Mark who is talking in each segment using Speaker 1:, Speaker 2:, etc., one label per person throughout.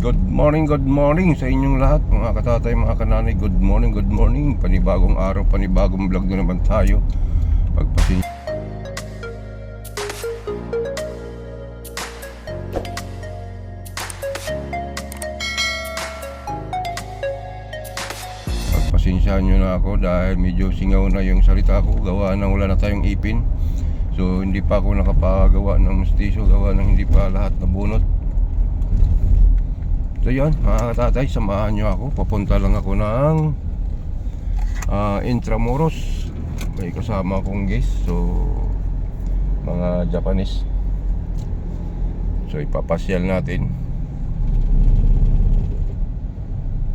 Speaker 1: Good morning sa inyong lahat, mga katatay, mga kananay. Good morning. Panibagong araw, panibagong vlog na naman tayo. Pagpasensyahan nyo na ako dahil medyo singaw na yung salita ko. Gawa na wala na tayong ipin. So hindi pa ako nakapagawa ng mustisyo. Gawa ng hindi pa lahat nabunot. So yun, mga katatay, samahan nyo ako. Papunta lang ako ng Intramuros. May kasama akong guest. So mga Japanese. So ipapasyal natin.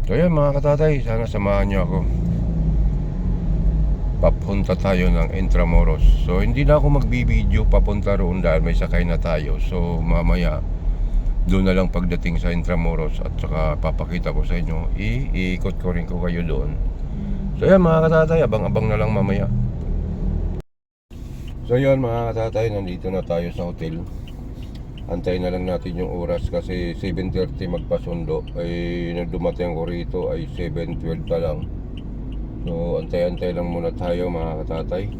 Speaker 1: So yun, mga katatay, sana samahan nyo ako. Papunta tayo ng Intramuros. So hindi na ako magbibideo papunta roon dahil may sakay na tayo. So mamaya doon na lang pagdating sa Intramuros at saka papakita ko sa inyo. Iikot ko rin ko kayo doon. So yan, mga katatay, abang-abang na lang mamaya. So yan, mga katatay, nandito na tayo sa hotel. Antayin na lang natin yung oras kasi 7:30 magpasundo. Ay nagdumating ko rito ay 7:12 pa lang. So antay-antay lang muna tayo, mga katatay.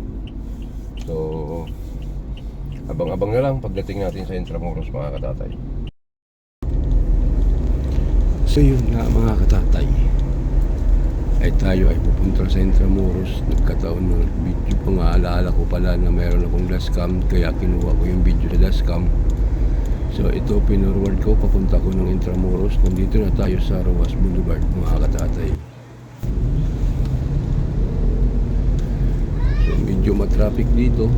Speaker 1: So abang-abang na lang pagdating natin sa Intramuros, mga katatay. So yun nga, mga katatay, ay tayo ay pupunta sa Intramuros. Nagkataon na video pa nga, alaala ko pala na mayroon akong dashcam, kaya kinuha ko yung video sa dashcam. So ito, pinorward ko, papunta ko ng Intramuros. Nandito na tayo sa Rojas Boulevard, mga katatay. So medyo matraffic dito.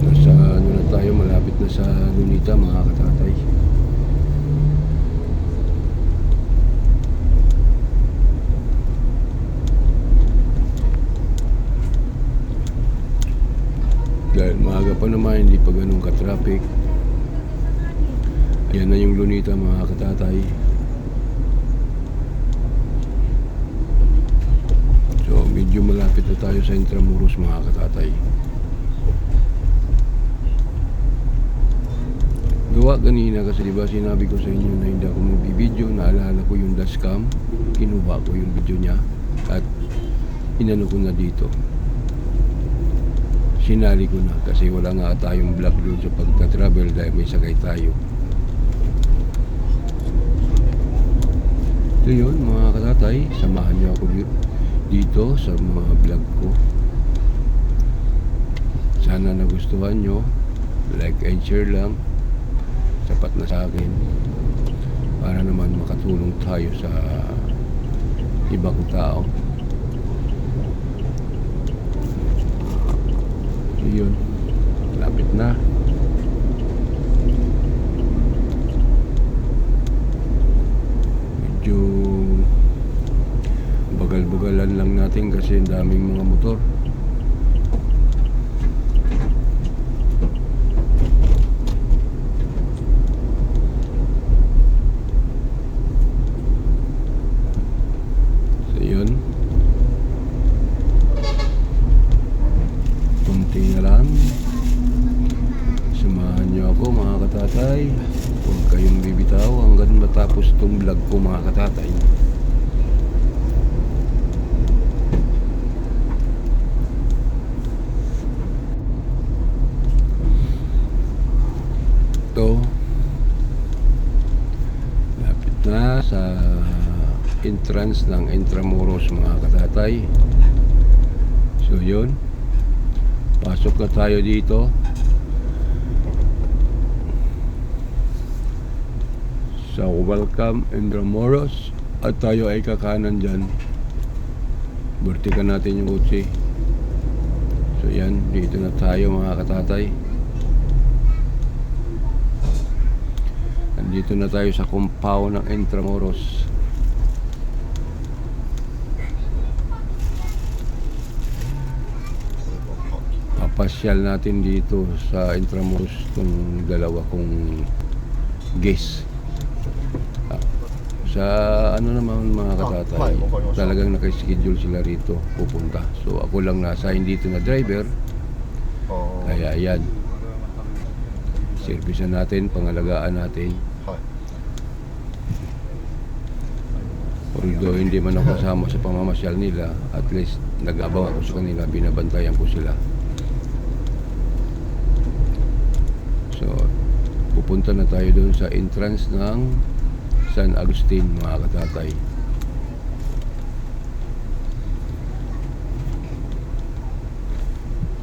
Speaker 1: Nasa ano na tayo, malapit na sa Lunita, mga katatay. Dahil maaga pa naman, hindi pa ganun ka-traffic. Ayan na yung Lunita, mga katatay. So medyo malapit na tayo sa Intramuros, mga katatay. Gawa kanina kasi diba sinabi ko sa inyo na hindi ako magbibideo. Naalala ko yung dashcam, kinuha ko yung video niya at inano ko na dito. Sinali ko na kasi wala nga tayong vlog doon sa pagka-travel dahil may sakay tayo. So yun, mga katatay, samahan niyo ako dito sa mga vlog ko. Sana nagustuhan nyo. Like and share lang, sapat na sa akin para naman makatulong tayo sa ibang tao. So yun, lapit na. Medyo bagal-bagalan lang natin kasi ang daming mga motor. So yun, samahan nyo ako, mga katatay. Huwag kayong bibitaw hanggang matapos itong vlog ko, mga katatay. Ito, lapit na sa entrance ng Intramuros, mga katatay. So yun, pasok na tayo dito sa Welcome Intramuros at tayo ay kakanan dyan. Burtikan natin yung kotse. So yan, dito na tayo, mga katatay. Nandito na tayo sa compound ng Intramuros. Pasyal natin dito sa Intramuros itong dalawa kong guest. Sa ano naman, mga katatay, talagang nakaschedule sila rito pupunta. So ako lang nasa hindi dito na driver. Kaya yan, Servisan natin, pangalagaan natin. Although hindi man ako kasama sa pamamasyal nila, at least nag-abang ako sa kanila, binabantayan ko sila. So, pupunta na tayo doon sa entrance ng San Agustin, mga katatay.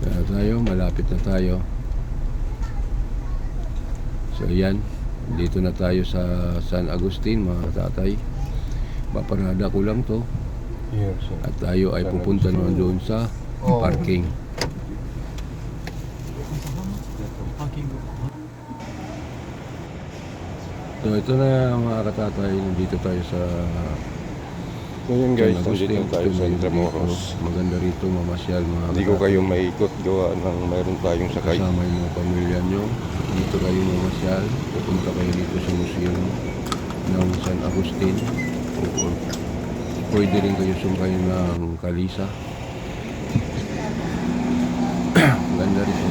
Speaker 1: Kaya tayo, malapit na tayo. So yan, dito na tayo sa San Agustin, mga katatay. Paparada ko lang to.
Speaker 2: Yes, sir.
Speaker 1: At tayo ay pupunta naman doon sa parking. So ito na, mga katatay, nandito tayo sa
Speaker 2: So yun guys,
Speaker 1: San Agustin.
Speaker 2: nandito tayo sa
Speaker 1: Ito,
Speaker 2: Intramuros.
Speaker 1: maganda rito mamasyal, mga
Speaker 2: Hindi ko
Speaker 1: katatay.
Speaker 2: kayo maikot gawa ng mayroon tayong sakay.
Speaker 1: Kasama yung mga pamilya nyo. Dito kayo mamasyal. Pupunta kayo dito sa museum ng San Agustin. O pwede rin kayo sumakay ng Kalisa. Ganda rito.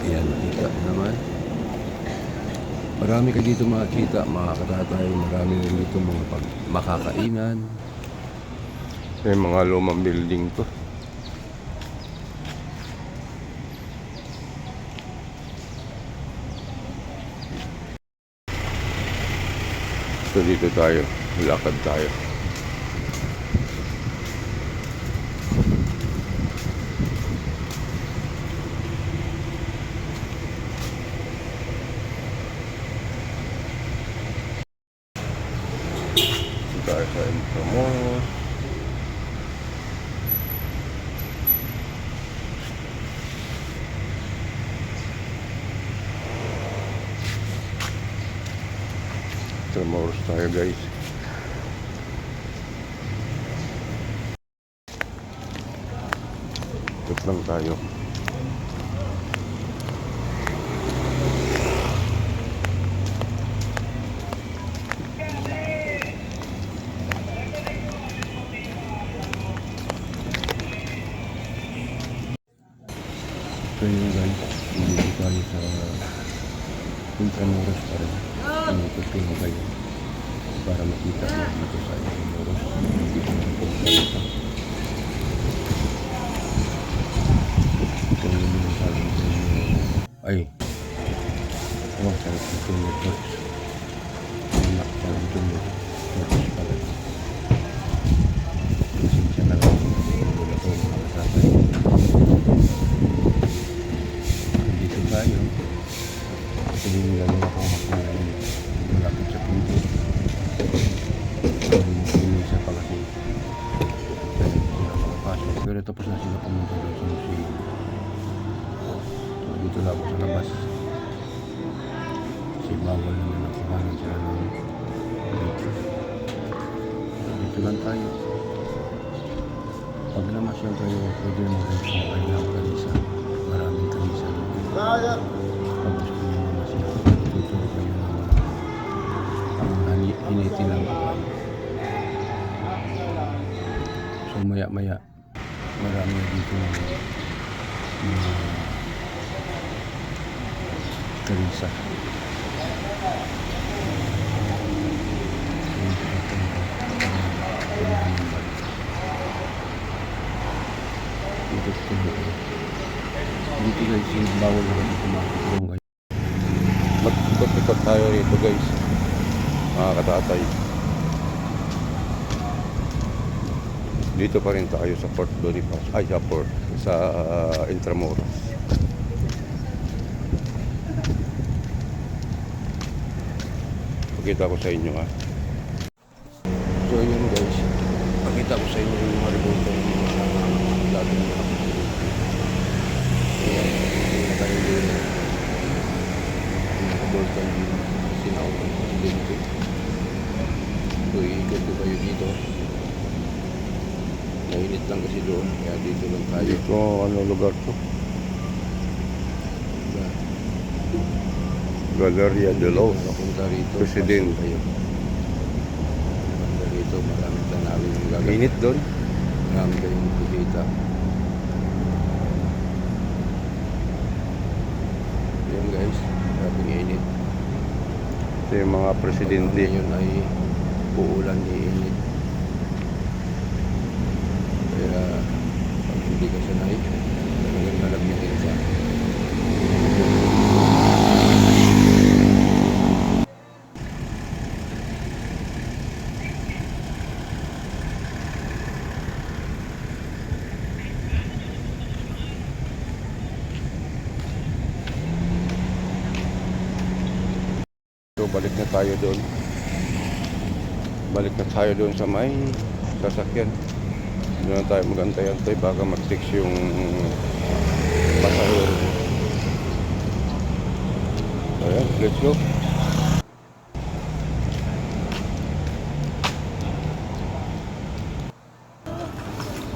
Speaker 1: Ayan, nakita naman. Marami kayo dito makikita, mga katatay. Marami rin dito mga makakainan.
Speaker 2: May mga lumang building to. So dito tayo, lakad tayo. Dito tayo sa Intramuros. Intramuros tayo guys. Ikot lang tayo.
Speaker 1: So yun guys, dito tayo sa Intramuros pa rin. Ikot lang kayo para makita mo dito sa Intramuros. Dito na pupunta dito. Ito yung sabi ko ay San Antonio Church. San Antonio Church pala. Pasensya na lang. Wala ko mga kasabay. Dito tayo. Hindi nila nila kung makulang malapit sa pinto. Hindi sa pa kasi dahil sila makapasok. Pero tapos na sila pumunta doon sa museum. So dito lang ako sa labas. Kasi bawal naman ang kuhanan sila ng dito. So dito lang tayo. Pag namasyal kayo, pwede mo rin sumakay ng kalisa. Maraming kalisa doon. Pag gusto nyo mamasyal, tuturo kayo ng hinitin lang kapal. So maya-maya, marami na dito ng mga kalisa. Dito guys, yung bawal na kasi kumakatulong kayo.
Speaker 2: Mag-ikot tayo rito guys, mga katatay. Dito pa rin tayo sa Port Bonifacio, ay sa Intramuros. Pakita ko sa inyo ha.
Speaker 1: So yun guys, pakita ko sa inyo yung mga revolta ng mga dating mga ayan, yung nakahindi na yung nakabolta yung sinaunang presidente. So iikot ko kayo dito. Mainit lang kasi doon, kaya dito lang tayo.
Speaker 2: Dito ano lugar to? Galleria de Los
Speaker 1: Napunta rito.
Speaker 2: Presidente.
Speaker 1: Pasok kayo. Napunta rito, maraming tanawin yung gagawin.
Speaker 2: Minute doon.
Speaker 1: Marami kayong makikita. Yan guys.
Speaker 2: Ito yung mga presidente.
Speaker 1: Ngayon ay uulan ni init. Kaya pag hindi ka sanay, talagang lalagyan ka.
Speaker 2: So balik na tayo doon. Balik na tayo doon sa may sasakyan. Doon na tayo magantay-antay baka mag-text yung pasahero. Ayan, let's go.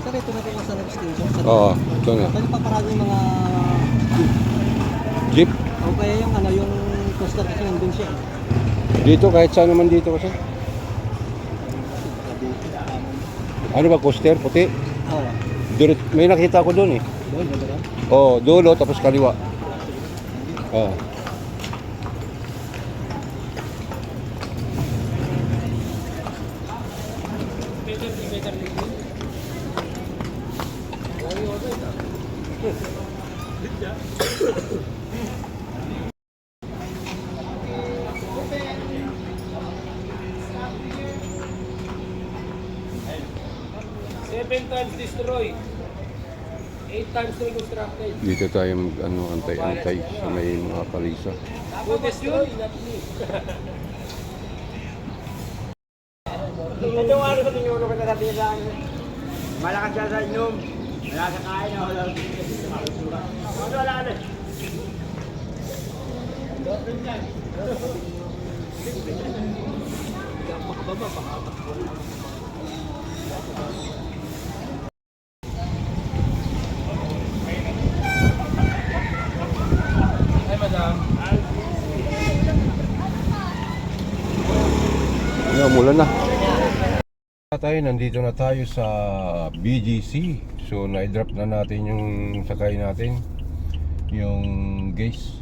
Speaker 3: Sir, ito na po sa next station.
Speaker 2: Oo, ito na.
Speaker 3: Pwede pa parang yung mga
Speaker 2: Jeep.
Speaker 3: o kaya yung ano, yung coaster kasi nandun siya.
Speaker 2: Dito, kahit saan naman dito kasi. Ano ba, coaster? Puti?
Speaker 3: Oo.
Speaker 2: May nakita ko doon eh.
Speaker 3: Doon, ganda ba?
Speaker 2: Oo, dulo tapos kaliwa. Oo.
Speaker 4: Seven times destroyed, 8 times reconstructed.
Speaker 2: Dito tayo antay-antay sa may mga kalisa.
Speaker 4: Who destroyed, not me.
Speaker 5: Ito nga rin sa tinulo ko na natin sa akin. Malakas siya sa inom. Wala sa kain na wala. Wala na.
Speaker 4: Hi, madam.
Speaker 2: Ayan, mula na. Nandito na tayo sa BGC. So, na-drop na natin yung sakay natin. Yung guys.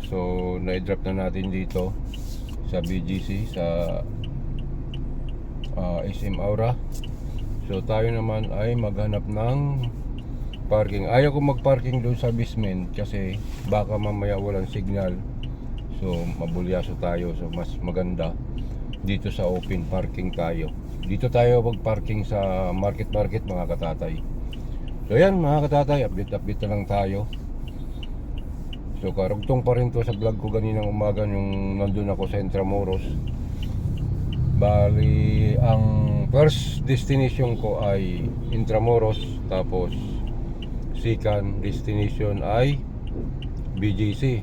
Speaker 2: So, na-drop na natin dito sa BGC sa SM Aura. So, tayo naman ay maghanap ng parking. Ayaw ko mag-parking doon sa basement kasi baka mamaya walang signal. So, mabulyaso tayo. So, mas maganda dito sa open parking tayo. Dito tayo mag-parking sa market mga katatay. So yan mga katatay, update na lang tayo. So karugtong pa rin to sa vlog ko ganinang umaga yung nandun ako sa Intramuros. Bali, ang first destination ko ay Intramuros. Tapos second destination ay BGC.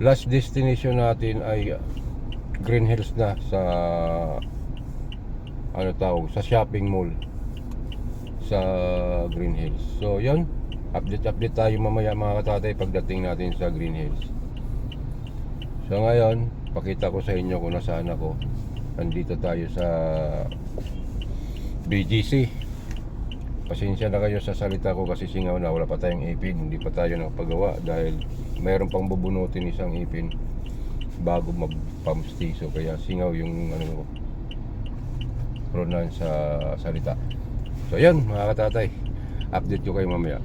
Speaker 2: Last destination natin ay Green Hills na sa sa shopping mall sa Green Hills. So yun, update tayo mamaya mga katatay pagdating natin sa Green Hills. So ngayon, pakita ko sa inyo kung nasaan ako. Nandito tayo sa BGC. Pasensya na kayo sa salita ko kasi singaw na, wala pa tayong ipin. Hindi pa tayo nakapagawa dahil mayroon pang bubunutin isang ipin bago magpamstiso, kaya singaw yung pronoun sa salita. So yun mga katatay, update ko kayo mamaya.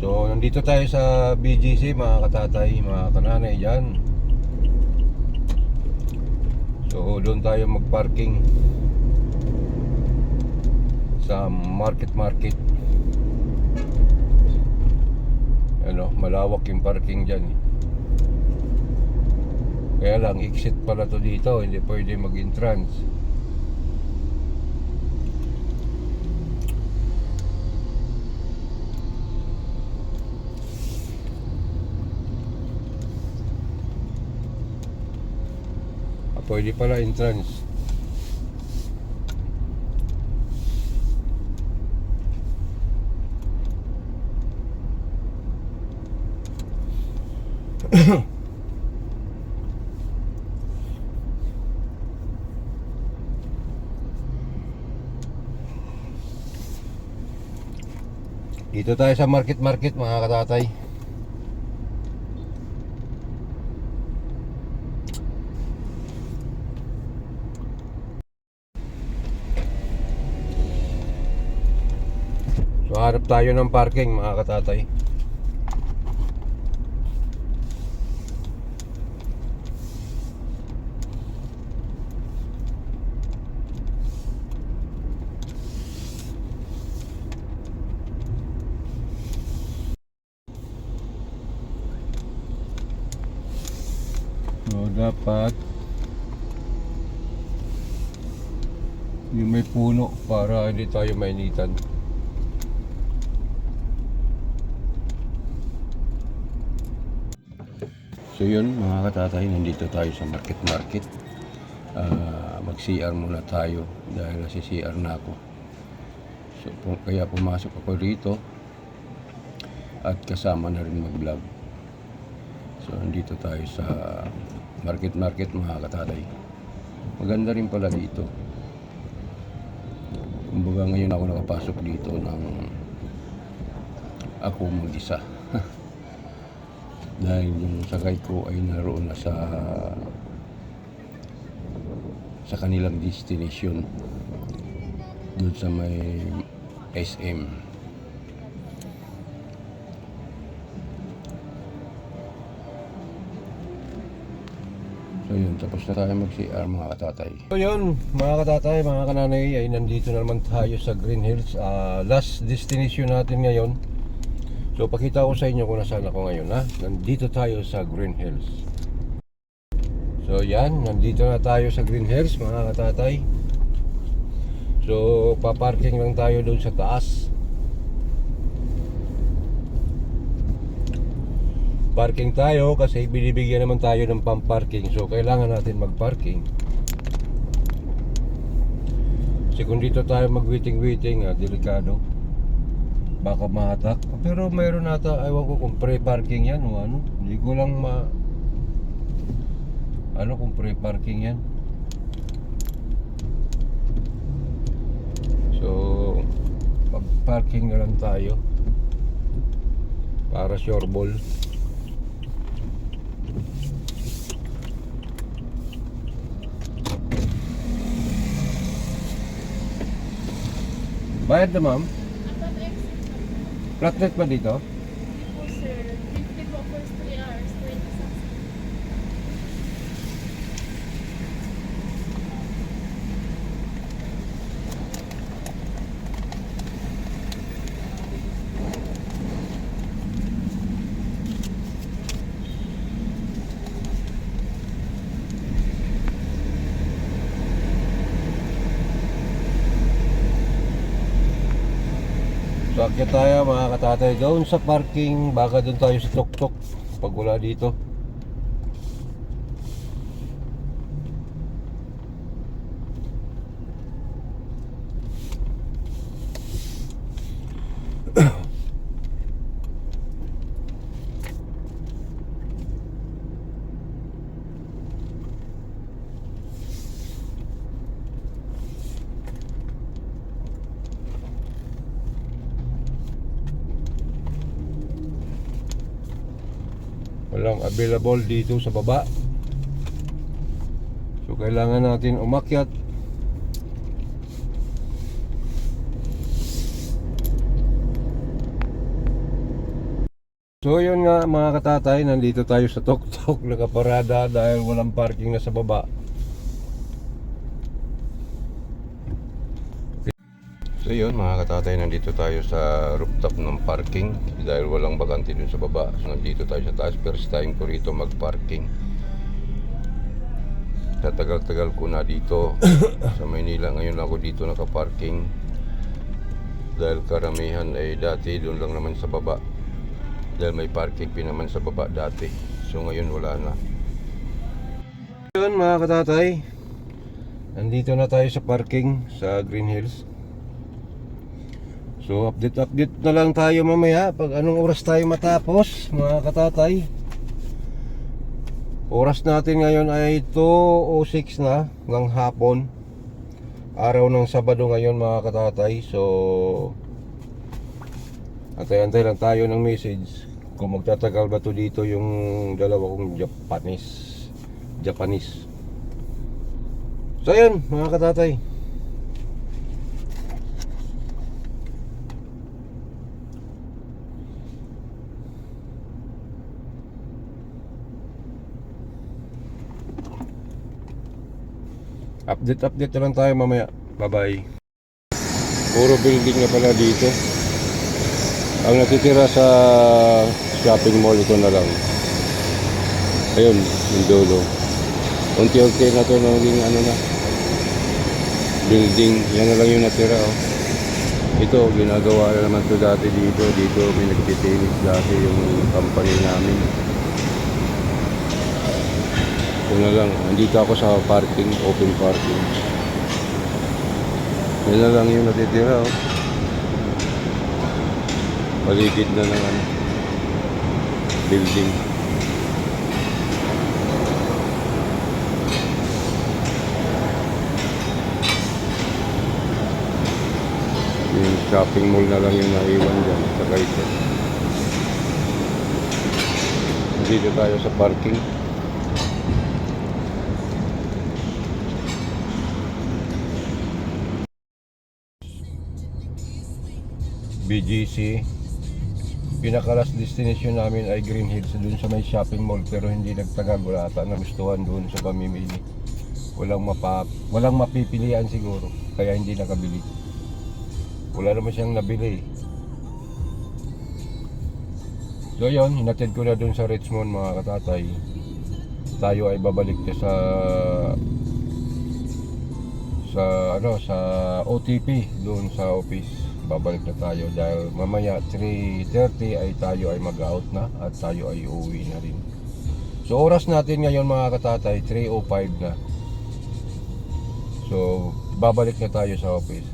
Speaker 2: So nandito tayo sa BGC mga katatay, mga kananay dyan. So doon tayo magparking sa market. Malawak yung parking dyan eh. Kaya lang, exit pala to dito, hindi pwede mag-entrance. Pwede pala entrance. Dito tayo sa market mga katatay. Hanap tayo ng parking mga katatay. So dapat yung may puno para hindi tayo mainitan. So yun mga katatay, nandito tayo sa market. Mag-CR muna tayo dahil nasi-CR na ako. So kaya pumasok ako rito at kasama na rin mag-vlog. So nandito tayo sa market mga katatay. Maganda rin pala dito. Kumbaga ngayon ako nakapasok dito ng ako mag-isa. Dahil yung sakay ko ay naroon na sa kanilang destination doon sa may SM. So yun, tapos na tayo mag-CR mga katatay. So yun, mga katatay, mga kananay, ay nandito na naman tayo sa Green Hills. Last destination natin ngayon. So pakita ko sa inyo kung nasaan ako ngayon, ha. Nandito tayo sa Green Hills. So yan, nandito na tayo sa Green Hills mga katatay. So paparking lang tayo doon sa taas. Parking tayo kasi binibigyan naman tayo ng pamparking. So kailangan natin magparking. Kasi kung dito tayo mag-waiting, delikado. Baka mahatak. Pero mayroon nata, ewan ko kung pre-parking yan o ano. Hindi ko lang kung pre-parking yan. So mag-parking na lang tayo para sure ball. Bayad na ma'am? Flat rate ba dito?
Speaker 6: Po sir, 50 po for 3 hours, 20 cents.
Speaker 2: So akyat tayo mga katatay doon sa parking. Baka doon tayo sa tuk-tuk pag wala dito. Walang available dito sa baba. So kailangan natin umakyat. So yun nga mga katatay, nandito tayo sa tuk-tuk, nakaparada dahil walang parking na sa baba. So yun mga katatay, nandito tayo sa rooftop ng parking dahil walang bakante dun sa baba. So nandito tayo sa taas, first time ko rito mag-parking. Sa tagal-tagal ko na dito sa Maynila, ngayon ako dito naka-parking. Dahil karamihan ay dati doon lang naman sa baba. Dahil may parking pin naman sa baba dati. So ngayon wala na. Yun mga katatay, nandito na tayo sa parking sa Green Hills. So update na lang tayo mamaya pag anong oras tayo matapos mga katatay. Oras natin ngayon ay 2:06 na ng hapon. Araw ng Sabado ngayon mga katatay. So antay-antay lang tayo ng message kung magtatagal ba to dito yung dalawa kong Japanese. So yun mga katatay. Update na lang tayo mamaya. Bye-bye. Puro building na pala dito. Ang natitira sa shopping mall ito na lang. Ayun, yung dulo. Unti-unti na ito naging ano na. Building. Yan na lang yung natira. Oh. Ito, ginagawa na naman ito dati dito. Dito may nagtitinis dati yung company namin. Ito na lang. Andito ako sa parking, open parking. Yan na lang yung natitira. Oh. Paligid na ng ano, building. Yung shopping mall na lang yung naiwan dyan sa ito. Dito tayo sa parking. BGC. Pinaka-last destination namin ay Green Hills dun sa may shopping mall, pero hindi nagtagal. Wala ata nagustuhan dun sa pamimili. Walang mapipilian siguro, kaya hindi nakabili. Wala naman siyang nabili. So yun, hinatid ko na dun sa Richmond mga katatay. Tayo ay babalik na sa OTP dun sa office. Babalik na tayo dahil mamaya 3:30 ay tayo ay mag-out na at tayo ay uuwi na rin. So oras natin ngayon mga katatay 3:05 na. So babalik na tayo sa office.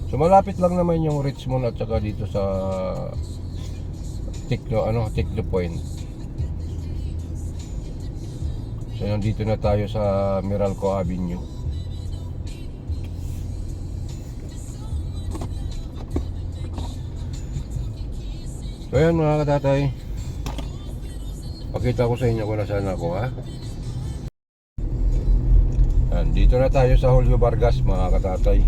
Speaker 2: So malapit lang naman yung Richmond at saka dito sa Tiklo Point. So nandito na tayo sa Meralco Avenue. So yan mga katatay, pakita ko sa inyo kung nasaan ako ha. Yan, dito na tayo sa Julio Vargas mga katatay.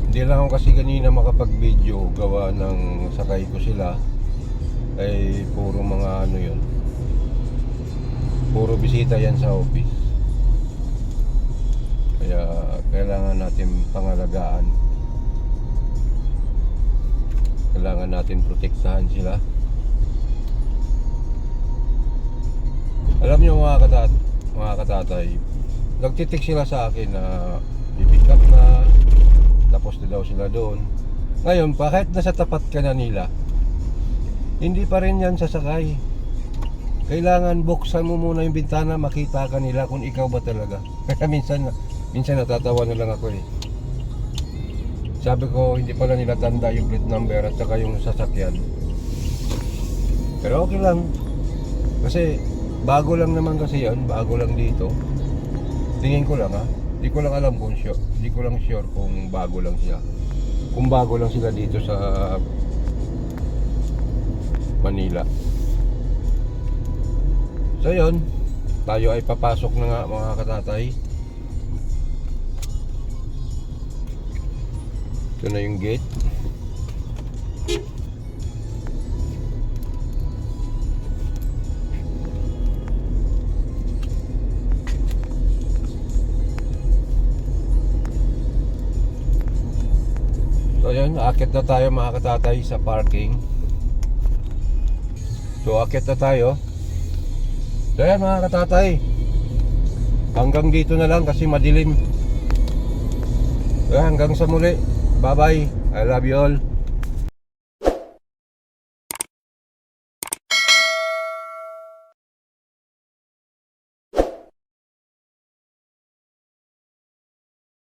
Speaker 2: Hindi lang ako kasi kanina makapag-video gawa ng sakay ko sila. Ay puro mga ano yun, puro bisita yan sa office. Kaya kailangan natin pangalagaan. Kailangan natin protektahan sila. Alam niyo mga katatay, nagtitik sila sa akin na i-pick up na, tapos na daw sila doon. Ngayon, kahit nasa tapat ka na nila, hindi pa rin yan sasakay. Kailangan buksan mo muna yung bintana, makita ka nila kung ikaw ba talaga. Kaya minsan natatawa na lang ako eh. Sabi ko, hindi pala nila tanda yung plate number at saka yung sasakyan. Pero okay lang. Kasi bago lang naman kasi yan, bago lang dito. Tingin ko lang ha. Hindi ko lang alam kung sure. Hindi ko lang sure kung bago lang siya. Kung bago lang sila dito sa Manila. So yun, tayo ay papasok na nga mga katatay. Ito na yung gate. So yun, akit na tayo mga katatay sa parking. So akit na tayo. So yan mga katatay, hanggang dito na lang kasi madilim. So hanggang sa muli. Bye bye, I love you all.